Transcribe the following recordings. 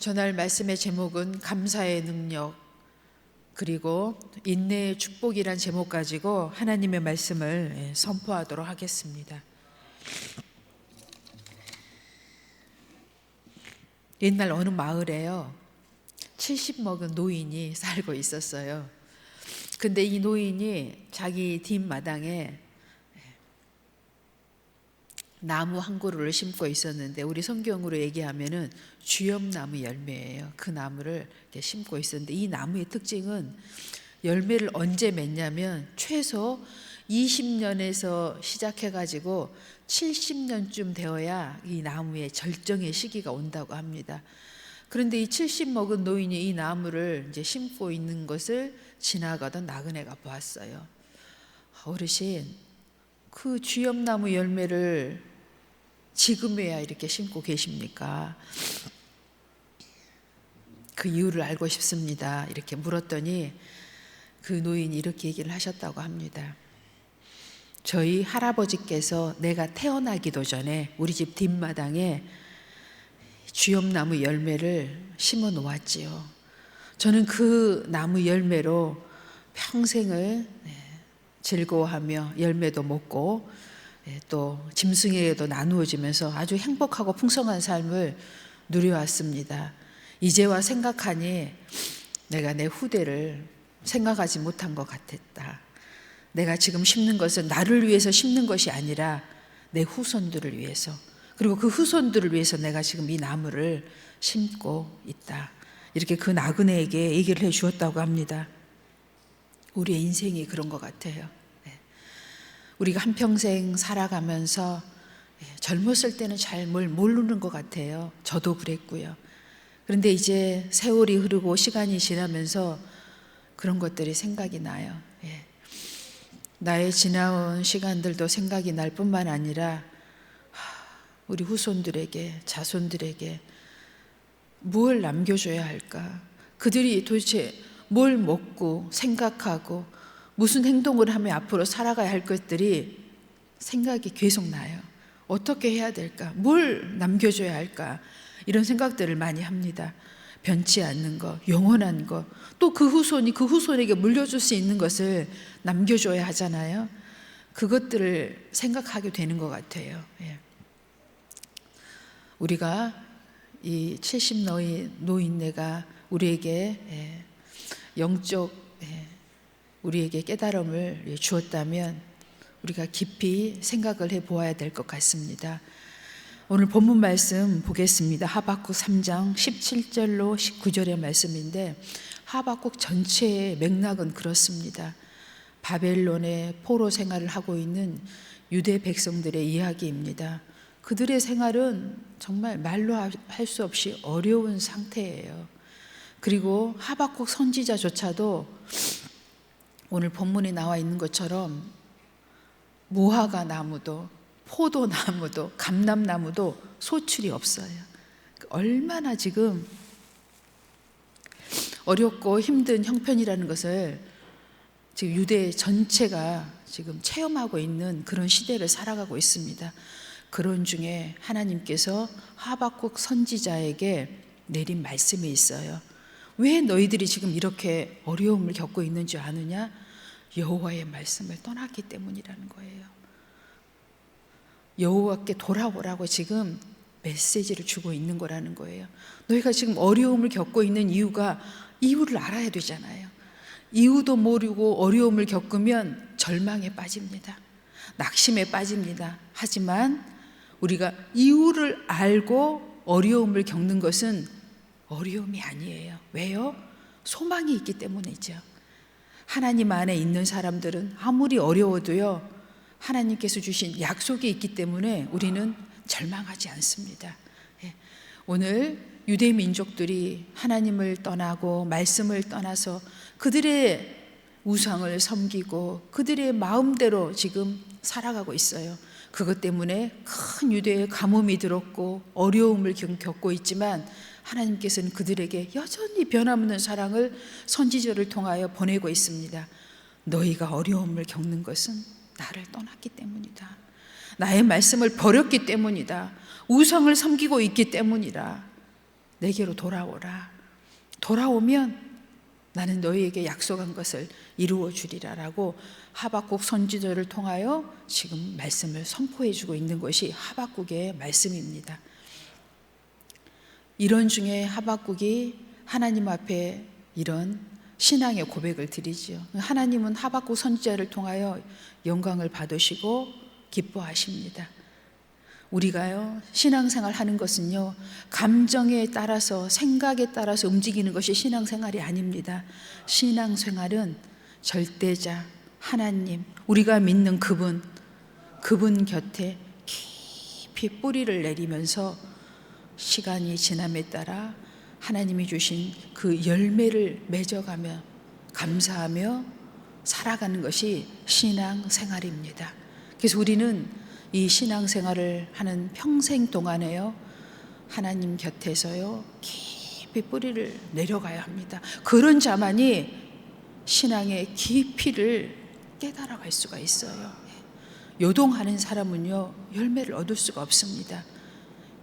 전할 말씀의 제목은 감사의 능력 그리고 인내의 축복이란 제목 가지고 하나님의 말씀을 선포하도록 하겠습니다. 옛날 어느 마을에요 70 먹은 노인이 살고 있었어요. 근데 이 노인이 자기 뒷마당에 나무 한 그루를 심고 있었는데, 우리 성경으로 얘기하면은 주엽나무 열매예요. 그 나무를 이렇게 심고 있었는데, 이 나무의 특징은 열매를 언제 맺냐면 최소 20년에서 시작해가지고 70년쯤 되어야 이 나무의 절정의 시기가 온다고 합니다. 그런데 이 70 먹은 노인이 이 나무를 이제 심고 있는 것을 지나가던 나그네가 보았어요. 어르신, 그 주엽나무 열매를 지금에야 이렇게 심고 계십니까? 그 이유를 알고 싶습니다. 이렇게 물었더니 그 노인이 이렇게 얘기를 하셨다고 합니다. 저희 할아버지께서 내가 태어나기도 전에 우리 집 뒷마당에 주엽나무 열매를 심어 놓았지요. 저는 그 나무 열매로 평생을 즐거워하며 열매도 먹고 또 짐승에게도 나누어지면서 아주 행복하고 풍성한 삶을 누려왔습니다. 이제와 생각하니 내가 내 후대를 생각하지 못한 것 같았다. 내가 지금 심는 것은 나를 위해서 심는 것이 아니라 내 후손들을 위해서, 그리고 그 후손들을 위해서 내가 지금 이 나무를 심고 있다. 이렇게 그 나그네에게 얘기를 해 주었다고 합니다. 우리의 인생이 그런 것 같아요. 우리가 한평생 살아가면서 젊었을 때는 잘 뭘 모르는 것 같아요. 저도 그랬고요. 그런데 이제 세월이 흐르고 시간이 지나면서 그런 것들이 생각이 나요. 나의 지나온 시간들도 생각이 날 뿐만 아니라 우리 후손들에게, 자손들에게 뭘 남겨줘야 할까? 그들이 도대체 뭘 먹고 생각하고 무슨 행동을 하며 앞으로 살아가야 할 것들이 생각이 계속 나요. 어떻게 해야 될까? 뭘 남겨줘야 할까? 이런 생각들을 많이 합니다. 변치 않는 것, 영원한 것, 또 그 후손이 그 후손에게 물려줄 수 있는 것을 남겨줘야 하잖아요. 그것들을 생각하게 되는 것 같아요. 우리가 이 70 노인네가 우리에게 영적 우리에게 깨달음을 주었다면 우리가 깊이 생각을 해보아야 될 것 같습니다. 오늘 본문 말씀 보겠습니다. 하박국 3장 17절로 19절의 말씀인데, 하박국 전체의 맥락은 그렇습니다. 바벨론의 포로 생활을 하고 있는 유대 백성들의 이야기입니다. 그들의 생활은 정말 말로 할 수 없이 어려운 상태예요. 그리고 하박국 선지자조차도 오늘 본문에 나와 있는 것처럼 무화과 나무도 포도나무도 감람나무도 소출이 없어요. 얼마나 지금 어렵고 힘든 형편이라는 것을 지금 유대 전체가 지금 체험하고 있는 그런 시대를 살아가고 있습니다. 그런 중에 하나님께서 하박국 선지자에게 내린 말씀이 있어요. 왜 너희들이 지금 이렇게 어려움을 겪고 있는 줄 아느냐? 여호와의 말씀을 떠났기 때문이라는 거예요. 여호와께 돌아오라고 지금 메시지를 주고 있는 거라는 거예요. 너희가 지금 어려움을 겪고 있는 이유를 알아야 되잖아요. 이유도 모르고 어려움을 겪으면 절망에 빠집니다. 낙심에 빠집니다. 하지만 우리가 이유를 알고 어려움을 겪는 것은 어려움이 아니에요. 왜요? 소망이 있기 때문이죠. 하나님 안에 있는 사람들은 아무리 어려워도요, 하나님께서 주신 약속이 있기 때문에 우리는 절망하지 않습니다. 오늘 유대 민족들이 하나님을 떠나고 말씀을 떠나서 그들의 우상을 섬기고 그들의 마음대로 지금 살아가고 있어요. 그것 때문에 큰 유대의 가뭄이 들었고 어려움을 겪고 있지만 하나님께서는 그들에게 여전히 변함없는 사랑을 선지자를 통하여 보내고 있습니다. 너희가 어려움을 겪는 것은 나를 떠났기 때문이다. 나의 말씀을 버렸기 때문이다. 우상을 섬기고 있기 때문이라. 내게로 돌아오라. 돌아오면 나는 너희에게 약속한 것을 이루어 주리라라고 하박국 선지자를 통하여 지금 말씀을 선포해 주고 있는 것이 하박국의 말씀입니다. 이런 중에 하박국이 하나님 앞에 이런 신앙의 고백을 드리지요. 하나님은 하박국 선지자를 통하여 영광을 받으시고 기뻐하십니다. 우리가요, 신앙생활 하는 것은요, 감정에 따라서, 생각에 따라서 움직이는 것이 신앙생활이 아닙니다. 신앙생활은 절대자, 하나님, 우리가 믿는 그분 곁에 깊이 뿌리를 내리면서 시간이 지남에 따라 하나님이 주신 그 열매를 맺어가며 감사하며 살아가는 것이 신앙생활입니다. 그래서 우리는 이 신앙생활을 하는 평생 동안에요, 하나님 곁에서요 깊이 뿌리를 내려가야 합니다. 그런 자만이 신앙의 깊이를 깨달아갈 수가 있어요. 요동하는 사람은요 열매를 얻을 수가 없습니다.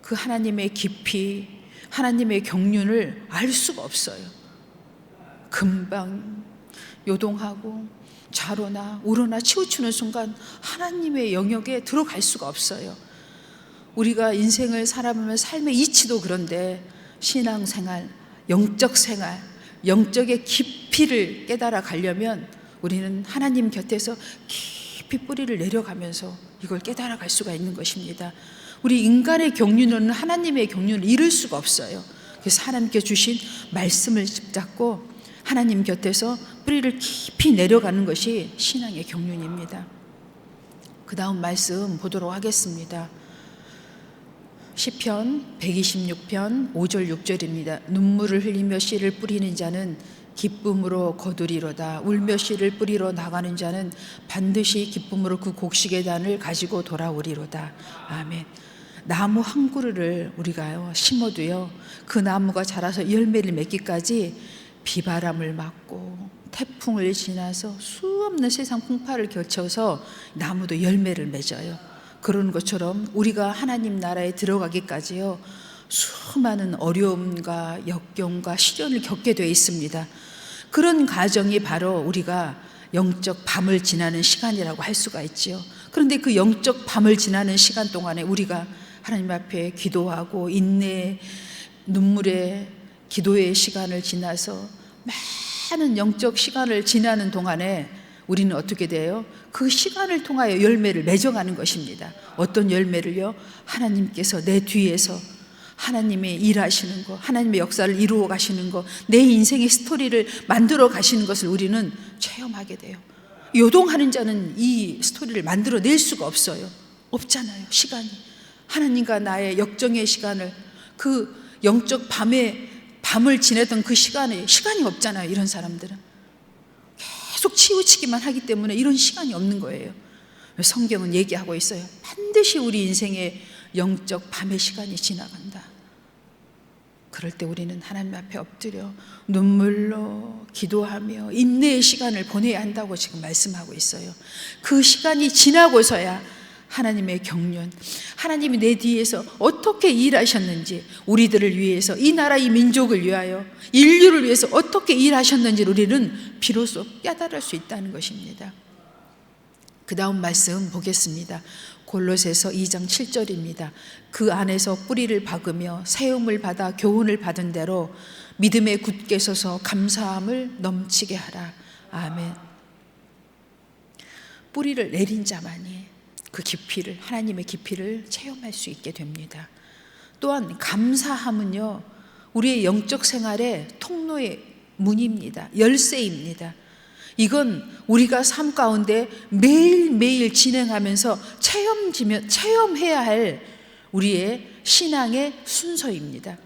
그 하나님의 깊이, 하나님의 경륜을 알 수가 없어요. 금방 요동하고 좌로나 우로나 치우치는 순간 하나님의 영역에 들어갈 수가 없어요. 우리가 인생을 살아보면 삶의 이치도 그런데 신앙생활, 영적 생활, 영적의 깊이를 깨달아 가려면 우리는 하나님 곁에서 깊이 뿌리를 내려가면서 이걸 깨달아 갈 수가 있는 것입니다. 우리 인간의 경륜은 하나님의 경륜을 이룰 수가 없어요. 그래서 하나님께 주신 말씀을 붙잡고 하나님 곁에서 뿌리를 깊이 내려가는 것이 신앙의 경륜입니다. 그 다음 말씀 보도록 하겠습니다. 시편 126편 5절 6절입니다. 눈물을 흘리며 씨를 뿌리는 자는 기쁨으로 거두리로다. 울며 씨를 뿌리러 나가는 자는 반드시 기쁨으로 그 곡식의 단을 가지고 돌아오리로다. 아멘. 나무 한 그루를 우리가요 심어도요, 그 나무가 자라서 열매를 맺기까지 비바람을 맞고 태풍을 지나서 수없는 세상 풍파를 거쳐서 나무도 열매를 맺어요. 그런 것처럼 우리가 하나님 나라에 들어가기까지요 수많은 어려움과 역경과 시련을 겪게 되어 있습니다. 그런 과정이 바로 우리가 영적 밤을 지나는 시간이라고 할 수가 있지요. 그런데 그 영적 밤을 지나는 시간 동안에 우리가 하나님 앞에 기도하고 인내, 눈물의 기도의 시간을 지나서 많은 영적 시간을 지나는 동안에 우리는 어떻게 돼요? 그 시간을 통하여 열매를 맺어가는 것입니다. 어떤 열매를요? 하나님께서 내 뒤에서 하나님의 일하시는 것, 하나님의 역사를 이루어 가시는 것, 내 인생의 스토리를 만들어 가시는 것을 우리는 체험하게 돼요. 요동하는 자는 이 스토리를 만들어낼 수가 없어요. 없잖아요, 시간이. 하나님과 나의 역정의 시간을, 그 영적 밤을 지내던 그 시간이 없잖아요. 이런 사람들은 계속 치우치기만 하기 때문에 이런 시간이 없는 거예요. 성경은 얘기하고 있어요. 반드시 우리 인생의 영적 밤의 시간이 지나간다. 그럴 때 우리는 하나님 앞에 엎드려 눈물로 기도하며 인내의 시간을 보내야 한다고 지금 말씀하고 있어요. 그 시간이 지나고서야 하나님의 경륜, 하나님이 내 뒤에서 어떻게 일하셨는지, 우리들을 위해서, 이 나라 이 민족을 위하여, 인류를 위해서 어떻게 일하셨는지 우리는 비로소 깨달을 수 있다는 것입니다. 그 다음 말씀 보겠습니다. 골로새서 2장 7절입니다. 그 안에서 뿌리를 박으며 세움을 받아 교훈을 받은 대로 믿음에 굳게 서서 감사함을 넘치게 하라. 아멘. 뿌리를 내린 자만이 그 깊이를, 하나님의 깊이를 체험할 수 있게 됩니다. 또한 감사함은요 우리의 영적 생활의 통로의 문입니다. 열쇠입니다. 이건 우리가 삶 가운데 매일매일 진행하면서 체험해야 할 우리의 신앙의 순서입니다.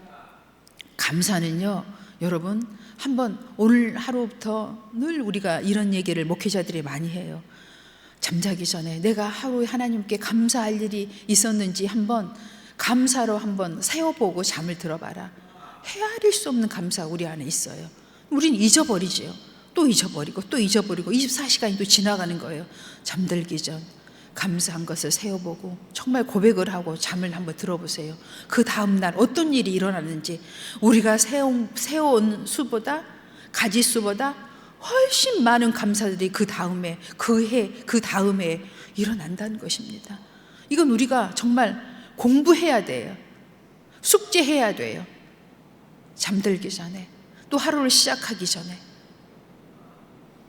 감사는요 여러분, 한번 오늘 하루부터 늘 우리가 이런 얘기를 목회자들이 많이 해요. 잠자기 전에 내가 하루에 하나님께 감사할 일이 있었는지 한번 감사로 한번 세워보고 잠을 들어봐라. 헤아릴 수 없는 감사가 우리 안에 있어요. 우린 잊어버리죠. 또 잊어버리고 또 잊어버리고 24시간이 또 지나가는 거예요. 잠들기 전 감사한 것을 세어보고 정말 고백을 하고 잠을 한번 들어보세요. 그 다음날 어떤 일이 일어나는지, 우리가 세워온 수보다, 가지수보다 훨씬 많은 감사들이 그 다음에, 그 해, 그 다음에 일어난다는 것입니다. 이건 우리가 정말 공부해야 돼요. 숙제해야 돼요. 잠들기 전에, 또 하루를 시작하기 전에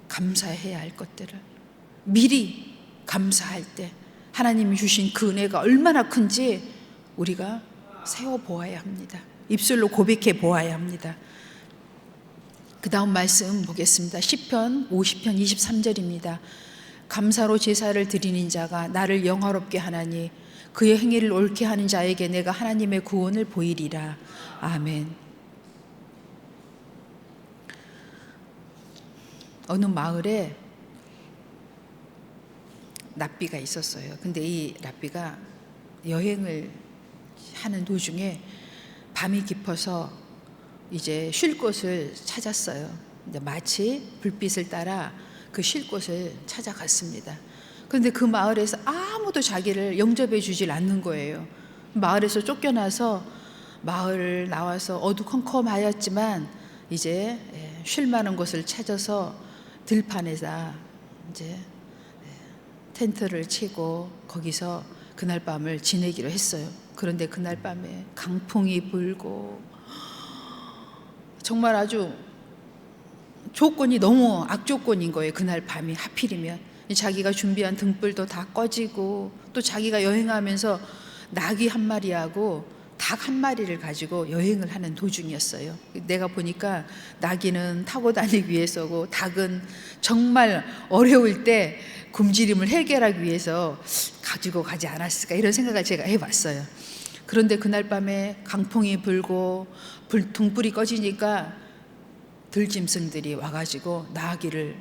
감사해야 할 것들을 미리 감사할 때 하나님이 주신 그 은혜가 얼마나 큰지 우리가 세워보아야 합니다. 입술로 고백해 보아야 합니다. 그 다음 말씀 보겠습니다. 시편 50편 23절입니다. 감사로 제사를 드리는 자가 나를 영화롭게 하나니 그의 행위를 옳게 하는 자에게 내가 하나님의 구원을 보이리라. 아멘. 어느 마을에 랍비가 있었어요. 근데 이 랍비가 여행을 하는 도중에 밤이 깊어서 이제 쉴 곳을 찾았어요. 마치 불빛을 따라 그 쉴 곳을 찾아갔습니다. 그런데 그 마을에서 아무도 자기를 영접해 주질 않는 거예요. 마을에서 쫓겨나서 마을 나와서 어두컴컴하였지만 이제 쉴 만한 곳을 찾아서 들판에다 이제 텐트를 치고 거기서 그날 밤을 지내기로 했어요. 그런데 그날 밤에 강풍이 불고 정말 아주 조건이 너무 악조건인 거예요. 그날 밤이 하필이면 자기가 준비한 등불도 다 꺼지고, 또 자기가 여행하면서 나귀 한 마리하고 닭 한 마리를 가지고 여행을 하는 도중이었어요. 내가 보니까 나귀는 타고 다니기 위해서고 닭은 정말 어려울 때 굶주림을 해결하기 위해서 가지고 가지 않았을까, 이런 생각을 제가 해봤어요. 그런데 그날 밤에 강풍이 불고 등불이 꺼지니까 들짐승들이 와가지고 나귀를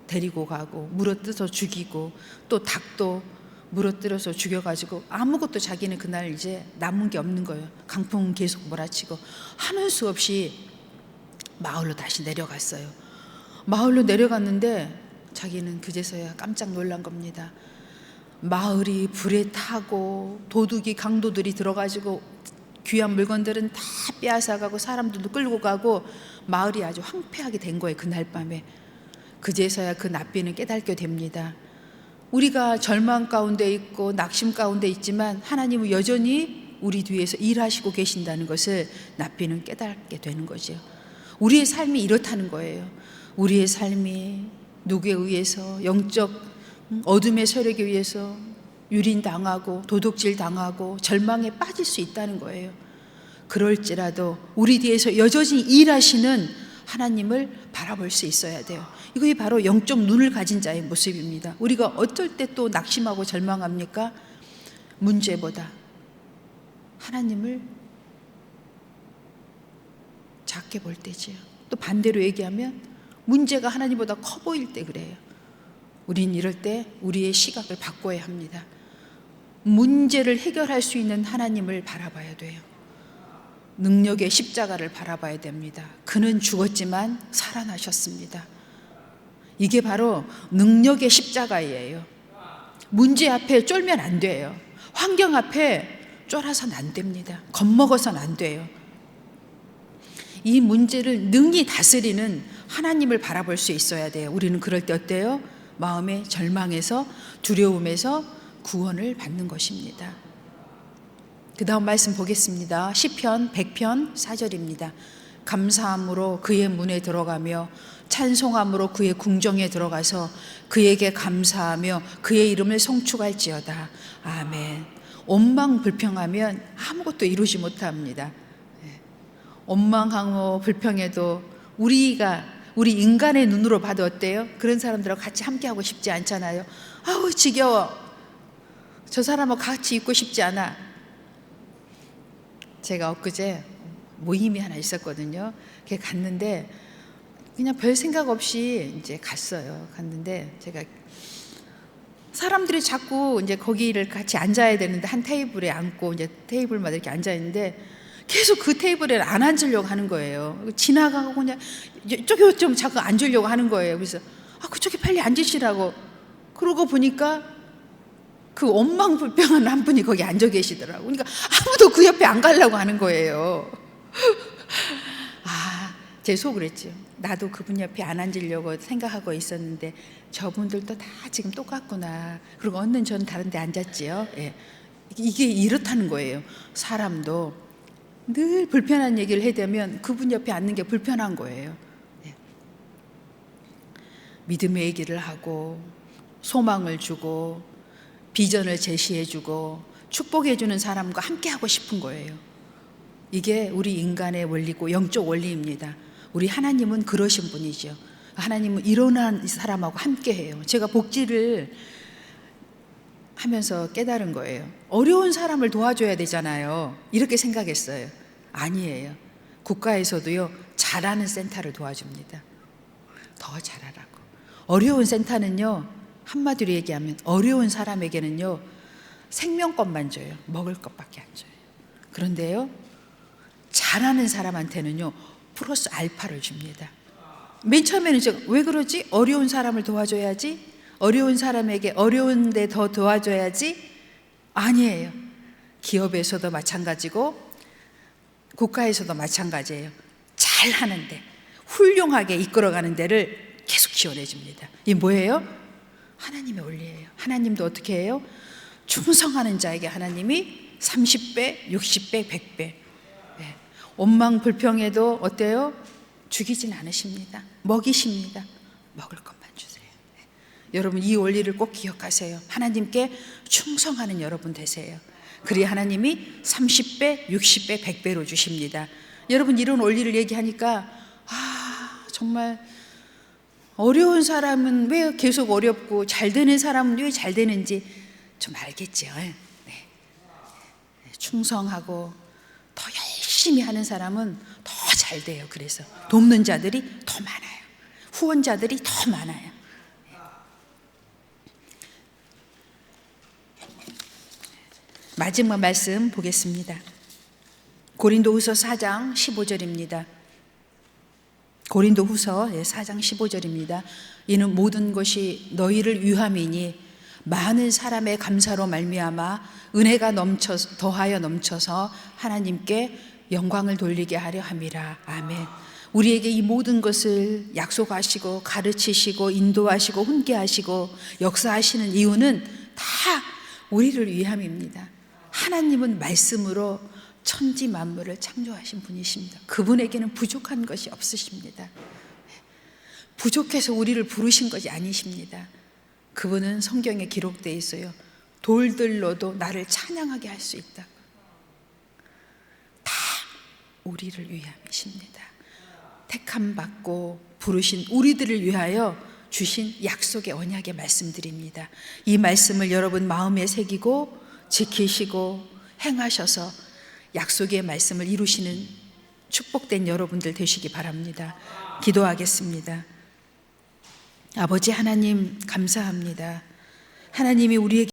데리고 가고 물어뜯어 죽이고, 또 닭도 물어뜯어서 죽여가지고 아무것도 자기는 그날 이제 남은 게 없는 거예요. 강풍은 계속 몰아치고 하는 수 없이 마을로 다시 내려갔어요. 마을로 내려갔는데 자기는 그제서야 깜짝 놀란 겁니다. 마을이 불에 타고 도둑이, 강도들이 들어가지고 귀한 물건들은 다 빼앗아가고 사람들도 끌고 가고 마을이 아주 황폐하게 된 거예요. 그날 밤에. 그제서야 그 랍비는 깨닫게 됩니다. 우리가 절망 가운데 있고 낙심 가운데 있지만 하나님은 여전히 우리 뒤에서 일하시고 계신다는 것을 랍비는 깨닫게 되는 거죠. 우리의 삶이 이렇다는 거예요. 우리의 삶이 누구에 의해서, 영적 어둠의 세력에 의해서 유린당하고 도둑질당하고 절망에 빠질 수 있다는 거예요. 그럴지라도 우리 뒤에서 여전히 일하시는 하나님을 바라볼 수 있어야 돼요. 이것이 바로 영적 눈을 가진 자의 모습입니다. 우리가 어쩔 때 또 낙심하고 절망합니까? 문제보다 하나님을 작게 볼 때지요. 또 반대로 얘기하면 문제가 하나님보다 커 보일 때 그래요. 우린 이럴 때 우리의 시각을 바꿔야 합니다. 문제를 해결할 수 있는 하나님을 바라봐야 돼요. 능력의 십자가를 바라봐야 됩니다. 그는 죽었지만 살아나셨습니다. 이게 바로 능력의 십자가예요. 문제 앞에 쫄면 안 돼요. 환경 앞에 쫄아서는 안 됩니다. 겁먹어서는 안 돼요. 이 문제를 능히 다스리는 하나님을 바라볼 수 있어야 돼요. 우리는 그럴 때 어때요? 마음의 절망에서, 두려움에서 구원을 받는 것입니다. 그 다음 말씀 보겠습니다. 시편 100편 4절입니다. 감사함으로 그의 문에 들어가며 찬송함으로 그의 궁정에 들어가서 그에게 감사하며 그의 이름을 송축할지어다. 아멘. 원망 불평하면 아무것도 이루지 못합니다. 원망하고 불평해도 우리 인간의 눈으로 봐도 어때요? 그런 사람들하고 같이 함께하고 싶지 않잖아요. 아우 지겨워. 저 사람하고 같이 있고 싶지 않아. 제가 엊그제 모임이 하나 있었거든요. 걔 갔는데 그냥 별 생각 없이 이제 갔어요. 갔는데 제가 사람들이 자꾸 이제 거기를 같이 앉아야 되는데 한 테이블에 앉고 이제 테이블마다 이렇게 앉아 있는데 계속 그 테이블에 안 앉으려고 하는 거예요. 지나가고 그냥 이쪽에 좀 자꾸 앉으려고 하는 거예요. 그래서 그쪽에 빨리 앉으시라고 그러고 보니까 그 엉망불평한 한 분이 거기 앉아 계시더라고요. 그러니까 아무도 그 옆에 안 가려고 하는 거예요. 제 속을 했죠. 나도 그분 옆에 안 앉으려고 생각하고 있었는데 저분들도 다 지금 똑같구나. 그리고 얻는 저는 다른 데 앉았지요. 예. 이게 이렇다는 거예요. 사람도 늘 불편한 얘기를 해대면 그분 옆에 앉는 게 불편한 거예요. 예. 믿음의 얘기를 하고 소망을 주고 비전을 제시해주고 축복해주는 사람과 함께 하고 싶은 거예요. 이게 우리 인간의 원리고 영적 원리입니다. 우리 하나님은 그러신 분이죠. 하나님은 이런 사람하고 함께 해요. 제가 복지를 하면서 깨달은 거예요. 어려운 사람을 도와줘야 되잖아요. 이렇게 생각했어요. 아니에요. 국가에서도요, 잘하는 센터를 도와줍니다. 더 잘하라고. 어려운 센터는요, 한마디로 얘기하면 어려운 사람에게는요, 생명권만 줘요. 먹을 것밖에 안 줘요. 그런데요, 잘하는 사람한테는요, 플러스 알파를 줍니다. 맨 처음에는 제가 왜 그러지? 어려운 사람을 도와줘야지. 어려운 사람에게 어려운데 더 도와줘야지. 아니에요. 기업에서도 마찬가지고 국가에서도 마찬가지예요. 잘하는데 훌륭하게 이끌어가는 데를 계속 지원해 줍니다. 이게 뭐예요? 하나님의 원리예요. 하나님도 어떻게 해요? 충성하는 자에게 하나님이 30배, 60배, 100배. 원망불평해도 어때요? 죽이진 않으십니다. 먹이십니다. 먹을 것만 주세요. 여러분 이 원리를 꼭 기억하세요. 하나님께 충성하는 여러분 되세요. 그래야 하나님이 30배, 60배, 100배로 주십니다. 여러분 이런 원리를 얘기하니까 정말 어려운 사람은 왜 계속 어렵고 잘 되는 사람은 왜 잘 되는지 좀 알겠죠. 네. 충성하고 더 열심히 하는 사람은 더 잘 돼요. 그래서 돕는 자들이 더 많아요. 후원자들이 더 많아요. 마지막 말씀 보겠습니다. 고린도후서 4장 15절입니다. 고린도후서 4장 15절입니다. 이는 모든 것이 너희를 위함이니 많은 사람의 감사로 말미암아 은혜가 더하여 넘쳐서 하나님께 영광을 돌리게 하려 함이라. 아멘. 우리에게 이 모든 것을 약속하시고 가르치시고 인도하시고 훈계하시고 역사하시는 이유는 다 우리를 위함입니다. 하나님은 말씀으로 천지 만물을 창조하신 분이십니다. 그분에게는 부족한 것이 없으십니다. 부족해서 우리를 부르신 것이 아니십니다. 그분은 성경에 기록되어 있어요. 돌들로도 나를 찬양하게 할 수 있다. 다 우리를 위함이십니다. 택함 받고 부르신 우리들을 위하여 주신 약속의 언약의 말씀드립니다. 이 말씀을 여러분 마음에 새기고 지키시고 행하셔서 약속의 말씀을 이루시는 축복된 여러분들 되시기 바랍니다. 기도하겠습니다. 아버지 하나님 감사합니다. 하나님이 우리에게